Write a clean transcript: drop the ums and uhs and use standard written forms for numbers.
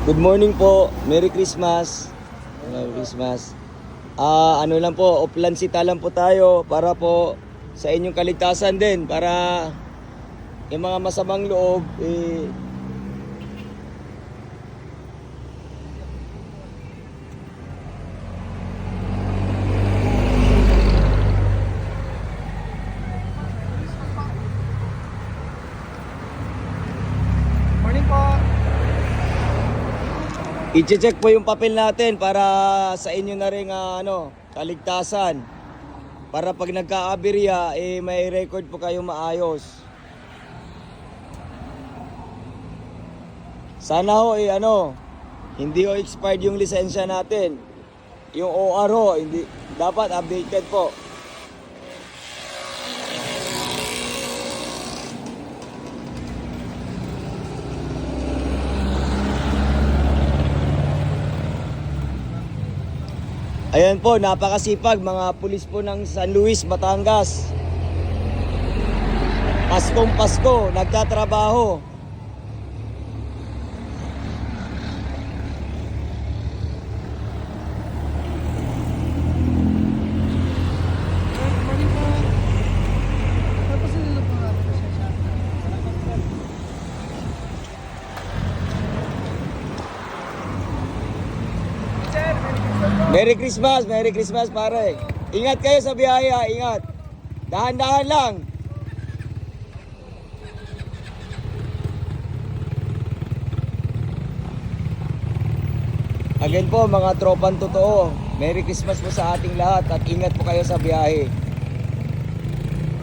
Good morning po. Merry Christmas. Merry Christmas. Ano lang po, oplansita lang po tayo para po sa inyong kaligtasan din, para yung mga masamang loob Morning po. i-check po yung papel natin para sa inyo na rin kaligtasan. Para pag nagka-aberya, may record po kayo maayos. Sana ho hindi ho expired yung lisensya natin. Yung OR ho, hindi dapat updated po. Ayan po, napakasipag mga pulis po ng San Luis, Batangas. Paskong Pasko, nagtatrabaho. Morning po. Tapos nilulog po nga po siya. Merry Christmas, Merry Christmas pare. Ingat kayo sa biyahe ha, ingat. Dahan-dahan lang. Again po mga tropang totoo, Merry Christmas po sa ating lahat at ingat po kayo sa biyahe.